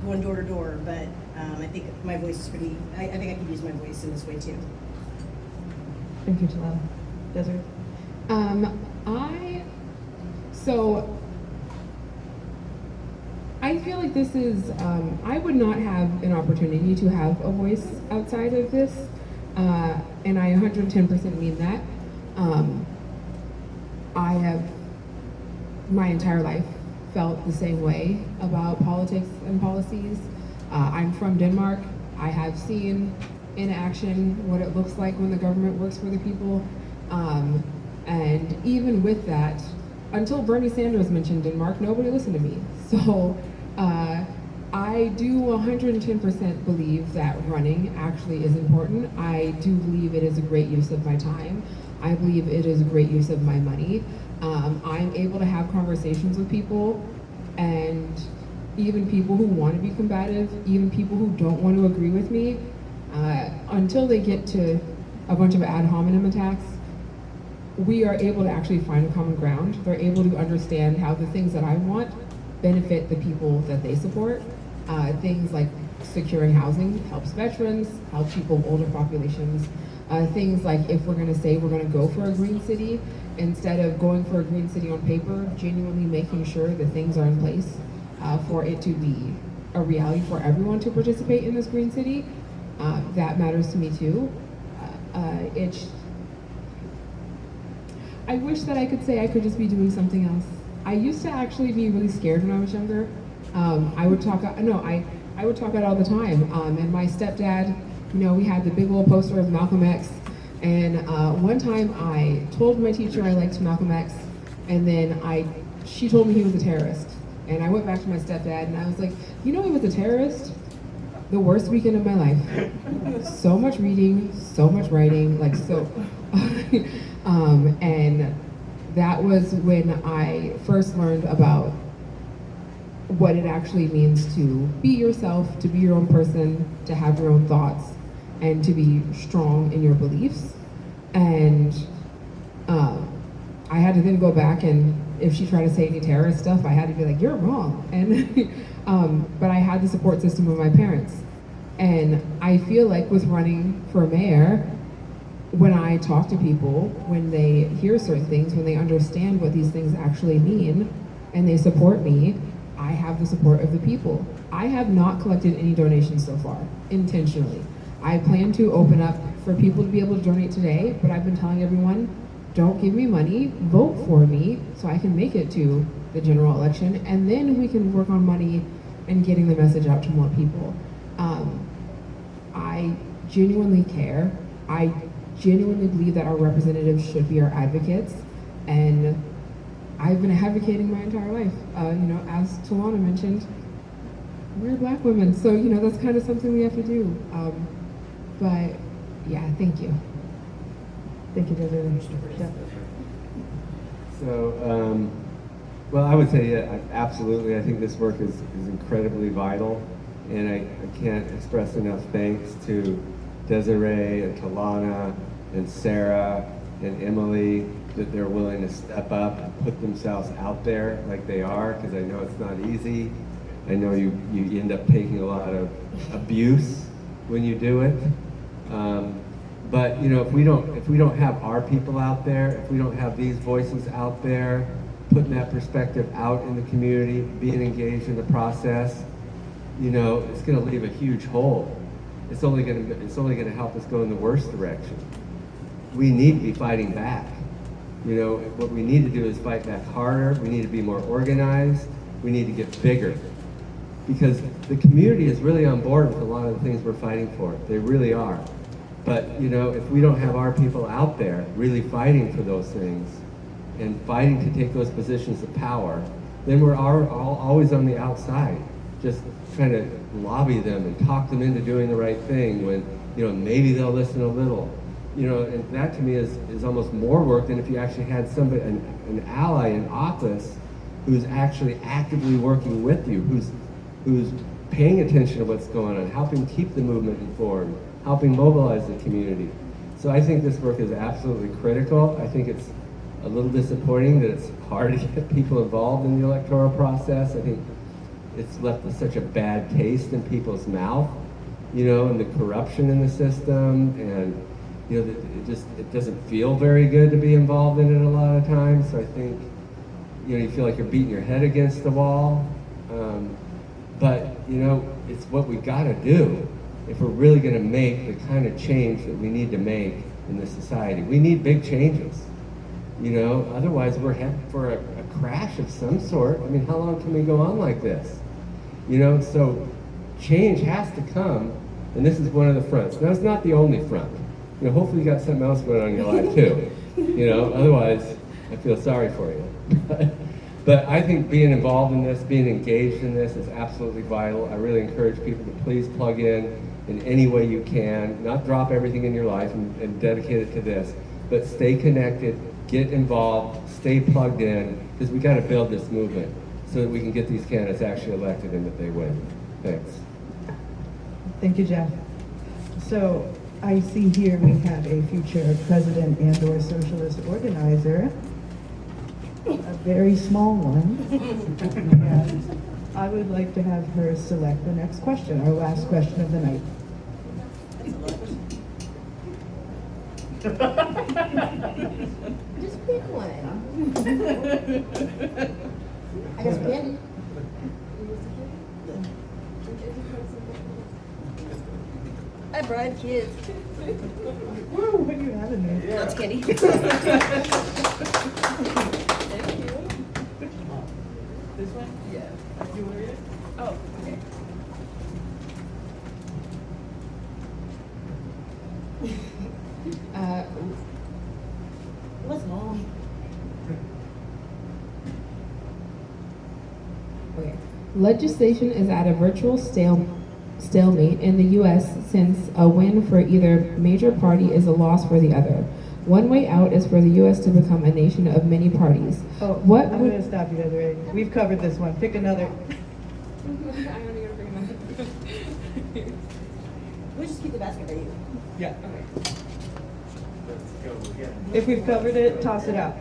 going door to door. But I think my voice is pretty. I think I could use my voice in this way too. Thank you, Talana. Desiree? I feel like this is, I would not have an opportunity to have a voice outside of this, and I 110% mean that. I have my entire life felt the same way about politics and policies. I'm from Denmark. I have seen in action what it looks like when the government works for the people. And even with that, until Bernie Sanders mentioned Denmark, nobody listened to me. So I do 110% believe that running actually is important. I do believe it is a great use of my time. I believe it is a great use of my money. I'm able to have conversations with people, and even people who want to be combative, even people who don't want to agree with me, until they get to a bunch of ad hominem attacks, we are able to actually find a common ground. They're able to understand how the things that I want benefit the people that they support. Things like securing housing helps veterans, helps people of older populations. Things like if we're going to say we're going to go for a green city, instead of going for a green city on paper, genuinely making sure that things are in place for it to be a reality for everyone to participate in this green city. That matters to me too. I wish that I could say I could just be doing something else. I used to actually be really scared when I was younger. I would talk out all the time. And my stepdad, you know, we had the big old poster of Malcolm X. And one time I told my teacher I liked Malcolm X, and then she told me he was a terrorist. And I went back to my stepdad and I was like, you know, he was a terrorist? The worst weekend of my life. So much reading, so much writing, like so. And that was when I first learned about what it actually means to be yourself, to be your own person, to have your own thoughts, and to be strong in your beliefs. And I had to then go back, and if she tried to say any terrorist stuff, I had to be like, you're wrong. And but I had the support system of my parents. And I feel like with running for mayor, when I talk to people, when they hear certain things, when they understand what these things actually mean, and they support me, I have the support of the people. I have not collected any donations so far, intentionally. I plan to open up for people to be able to donate today, but I've been telling everyone, don't give me money, vote for me so I can make it to the general election, and then we can work on money and getting the message out to more people. I genuinely care. I genuinely believe that our representatives should be our advocates, and I've been advocating my entire life. You know, as Talana mentioned, we're Black women, so you know that's kind of something we have to do. But yeah, thank you. Thank you, Desiree. Yeah. So, well, I would say, yeah, absolutely. I think this work is incredibly vital, and I can't express enough thanks to Desiree and Talana and Sarah and Emily that they're willing to step up and put themselves out there like they are, because I know it's not easy. I know you end up taking a lot of abuse when you do it. But you know, if we don't have our people out there, if we don't have these voices out there, putting that perspective out in the community, being engaged in the process, you know, it's going to leave a huge hole. It's only going to help us go in the worst direction. we need to be fighting back. You know, what we need to do is fight back harder. We need to be more organized. We need to get bigger. Because the community is really on board with a lot of the things we're fighting for. They really are. But, you know, if we don't have our people out there really fighting for those things and fighting to take those positions of power, then we're always on the outside, just trying to lobby them and talk them into doing the right thing when, you know, maybe they'll listen a little. You know, and that to me is almost more work than if you actually had somebody, an ally in office who's actually actively working with you, who's paying attention to what's going on, helping keep the movement informed, helping mobilize the community. So I think this work is absolutely critical. I think it's a little disappointing that it's hard to get people involved in the electoral process. I think it's left with such a bad taste in people's mouth, you know, and the corruption in the system, and you know, it doesn't feel very good to be involved in it a lot of times. So I think, you know, you feel like you're beating your head against the wall. But, you know, it's what we gotta do if we're really gonna make the kind of change that we need to make in this society. We need big changes, you know, otherwise we're headed for a crash of some sort. I mean, how long can we go on like this? You know, so change has to come, and this is one of the fronts. Now, it's not the only front. You know, hopefully you got something else going on in your life too. You know, otherwise I feel sorry for you. But I think being involved in this, being engaged in this is absolutely vital. I really encourage people to please plug in any way you can, not drop everything in your life and dedicate it to this, but stay connected, get involved, stay plugged in, because we got to build this movement so that we can get these candidates actually elected and that they win. Thanks. Thank you, Jeff. So I see here we have a future president and/or socialist organizer, a very small one. And I would like to have her select the next question, our last question of the night. Just pick one. I guess Ben. I bribe kids. Woo, what do you have in there? That's kidding. This one? Yeah. You want to read it? Oh, okay. It was long. Okay. Legislation is at a virtual stalemate in the U.S. since a win for either major party is a loss for the other. One way out is for the U.S. to become a nation of many parties. Oh, What I'm would- going to stop you there. We've covered this one. Pick another. We'll just keep the basket ready. Yeah. Let's go again. If we've covered it, toss it out.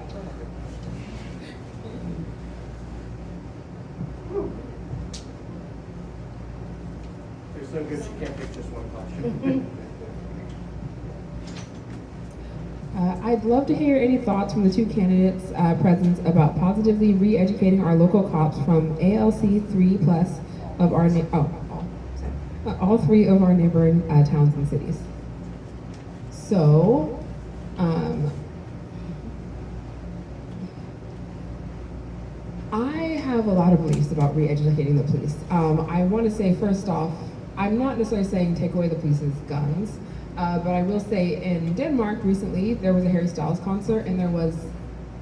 You're so good, you can't pick just one question. I'd love to hear any thoughts from the two candidates present about positively re-educating our local cops from ALC 3+ of our all three of our neighboring towns and cities. So, I have a lot of beliefs about re-educating the police. I want to say first off, I'm not necessarily saying take away the police's guns. But I will say in Denmark recently, there was a Harry Styles concert and there was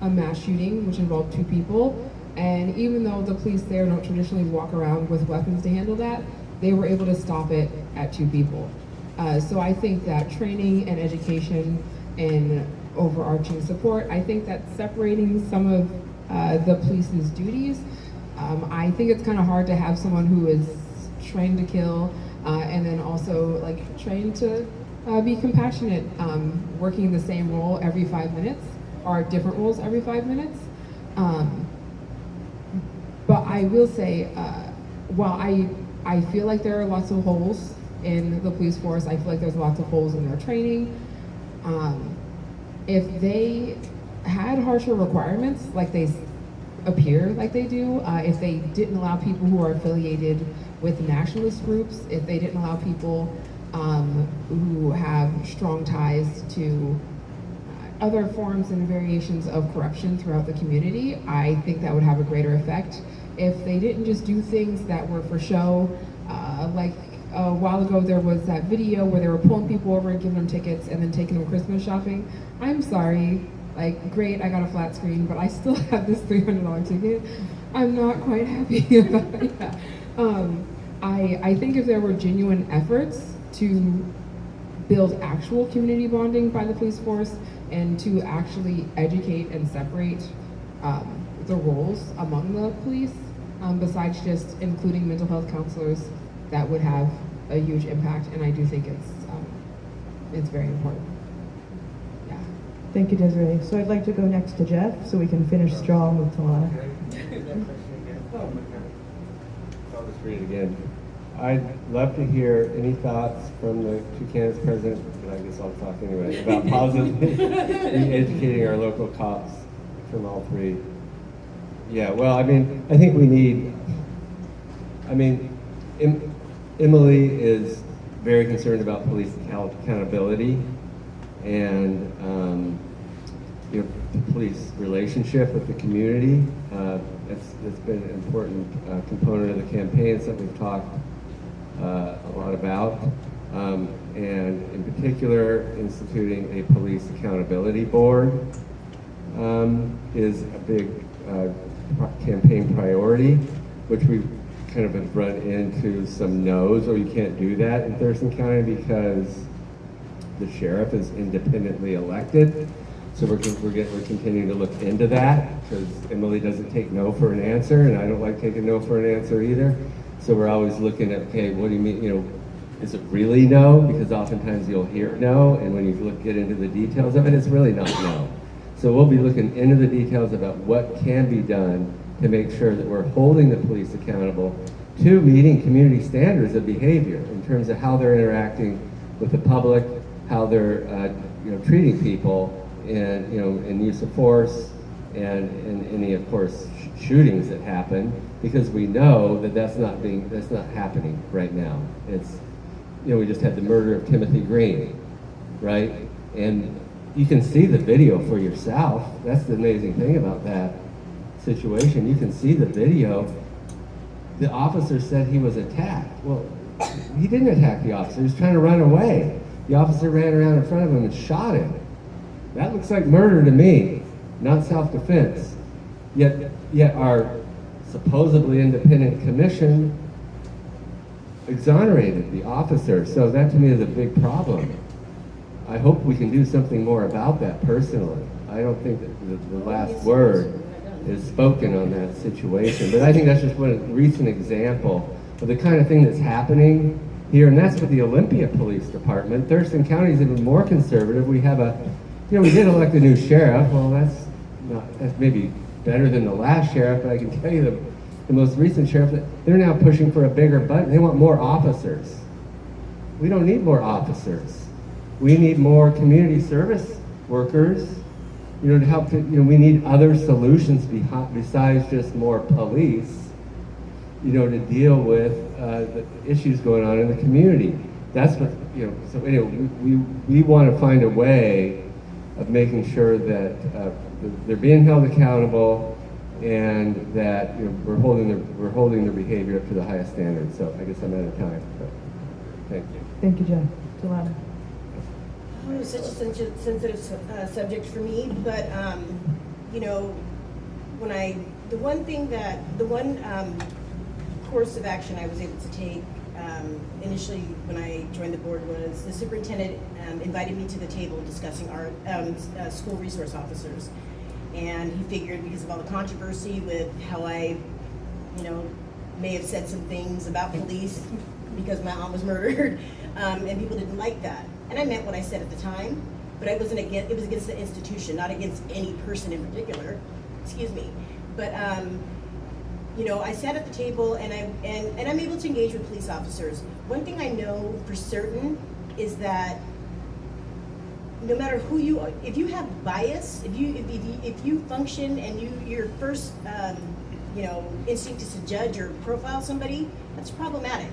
a mass shooting which involved 2 people. And even though the police there don't traditionally walk around with weapons to handle that, they were able to stop it at 2 people. So I think that training and education and overarching support, I think that separating some of the police's duties, I think it's kind of hard to have someone who is trained to kill and then also like trained to be compassionate, working the same role every 5 minutes, or different roles every 5 minutes. But I will say, while I feel like there are lots of holes in the police force, I feel like there's lots of holes in their training. If they had harsher requirements, like they appear like they do, if they didn't allow people who are affiliated with nationalist groups, if they didn't allow people who have strong ties to other forms and variations of corruption throughout the community, I think that would have a greater effect. If they didn't just do things that were for show, like a while ago there was that video where they were pulling people over and giving them tickets and then taking them Christmas shopping. I'm sorry, like, great, I got a flat screen, but I still have this $300 ticket. I'm not quite happy about it. Yeah. I think if there were genuine efforts to build actual community bonding by the police force and to actually educate and separate the roles among the police, besides just including mental health counselors, that would have a huge impact, and I do think it's very important. Yeah. Thank you, Desiree. So I'd like to go next to Jeff, so we can finish strong with Talana. I'll just read it again. I'd love to hear any thoughts from the two candidates present, but I guess I'll talk anyway, about positively educating our local cops from all three. Yeah, well, I mean, I think we need, Emily is very concerned about police accountability and the police relationship with the community. It's been an important component of the campaign, something we've talked a lot about, and in particular, instituting a police accountability board is a big campaign priority, which we kind of have run into some no's, or you can't do that in Thurston County because the sheriff is independently elected. So we're continuing to look into that because Emily doesn't take no for an answer, and I don't like taking no for an answer either. So we're always looking at, okay, what do you mean, is it really no? Because oftentimes you'll hear no, and when you get into the details of it, it's really not no. So we'll be looking into the details about what can be done to make sure that we're holding the police accountable to meeting community standards of behavior in terms of how they're interacting with the public, how they're treating people, and in use of force, and in any, of course, shootings that happen, because we know that that's not happening right now. It's, we just had the murder of Timothy Green, right? And you can see the video for yourself. That's the amazing thing about that situation. You can see the video. The officer said he was attacked. Well, he didn't attack the officer. He was trying to run away. The officer ran around in front of him and shot him. That looks like murder to me, not self-defense. Yet our supposedly independent commission exonerated the officer. So that to me is a big problem. I hope we can do something more about that personally. I don't think that the last word is spoken on that situation. But I think that's just one recent example of the kind of thing that's happening here. And that's with the Olympia Police Department. Thurston County is even more conservative. We have we did elect a new sheriff. Well, that's maybe better than the last sheriff, but I can tell you the most recent sheriff, they're now pushing for a bigger budget. They want more officers. We don't need more officers. We need more community service workers, to help we need other solutions besides just more police, to deal with the issues going on in the community. That's what, so anyway, we want to find a way of making sure that they're being held accountable and that we're holding their behavior up to the highest standards. So I guess I'm out of time. But thank you. Thank you, Jeff. Talana. Oh, such a sensitive subject for me, but the one course of action I was able to take initially when I joined the board was the superintendent invited me to the table discussing our school resource officers, and he figured because of all the controversy with how I, may have said some things about police because my aunt was murdered, and people didn't like that. And I meant what I said at the time, but it was against the institution, not against any person in particular. Excuse me. But I sat at the table and I'm able to engage with police officers. One thing I know for certain is that no matter who you are, if you have bias, if you function and your first instinct is to judge or profile somebody, that's problematic.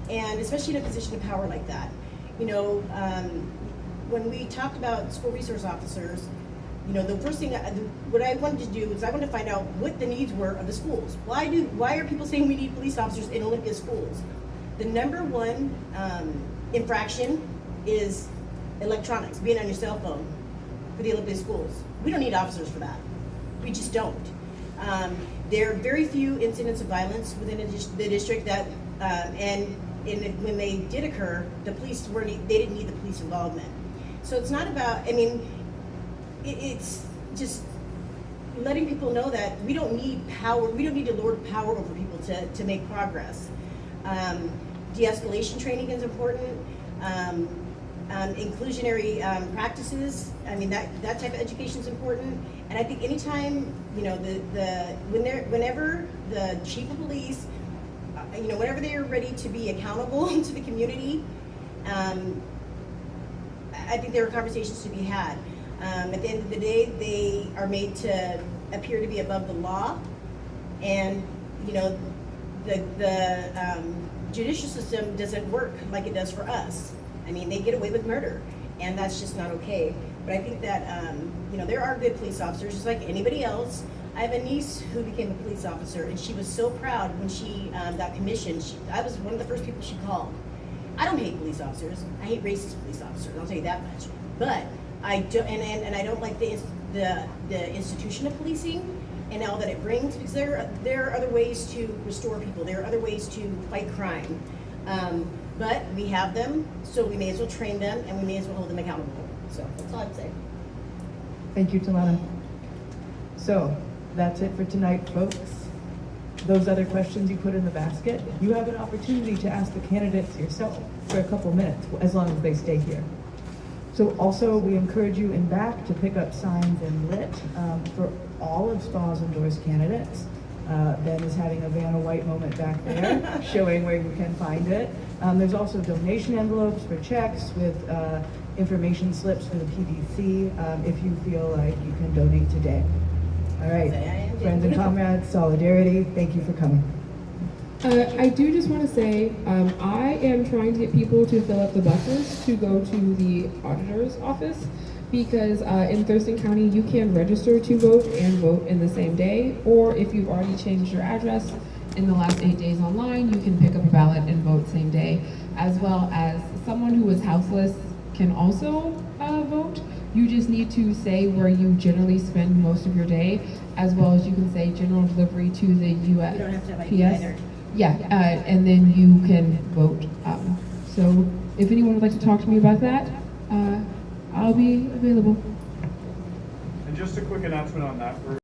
And especially in a position of power like that. When we talked about school resource officers, You know, the first thing, what I wanted to do is I wanted to find out what the needs were of the schools. Why are people saying we need police officers in Olympia schools? The number one infraction is electronics, being on your cell phone for the Olympia schools. We don't need officers for that. We just don't. There are very few incidents of violence within the district that, and when they did occur, the police they didn't need the police involvement. So it's not about, I mean, it's just letting people know that we don't need power, we don't need to lord power over people to make progress. De-escalation training is important. Inclusionary practices, I mean, that type of education is important. And I think anytime, you know, whenever the chief of police, you know, whenever they are ready to be accountable to the community, I think there are conversations to be had. At the end of the day, they are made to appear to be above the law, and you know, the judicial system doesn't work like it does for us. I mean, they get away with murder, and that's just not okay. But I think that you know, there are good police officers, just like anybody else. I have a niece who became a police officer, and she was so proud when she got commissioned. I was one of the first people she called. I don't hate police officers. I hate racist police officers. I'll tell you that much. But I do, and I don't like the institution of policing and all that it brings, because there are other ways to restore people. There are other ways to fight crime. But we have them, so we may as well train them, and we may as well hold them accountable. So that's all I'd say. Thank you, Talana. So that's it for tonight, folks. Those other questions you put in the basket, you have an opportunity to ask the candidates yourself for a couple minutes, as long as they stay here. So also, we encourage you in back to pick up signs and lit for all of SPA's endorsed candidates. Ben is having a Vanna White moment back there, showing where you can find it. There's also donation envelopes for checks with information slips for the PDC if you feel like you can donate today. All right, friends and comrades, solidarity, thank you for coming. I do just want to say, I am trying to get people to fill up the buses to go to the auditor's office, because in Thurston County, you can register to vote and vote in the same day, or if you've already changed your address in the last 8 days online, you can pick up a ballot and vote same day, as well as someone who is houseless can also vote. You just need to say where you generally spend most of your day, as well as you can say general delivery to the USPS. You don't have to have ID either. Yeah, and then you can vote. So if anyone would like to talk to me about that, I'll be available. And just a quick announcement on that.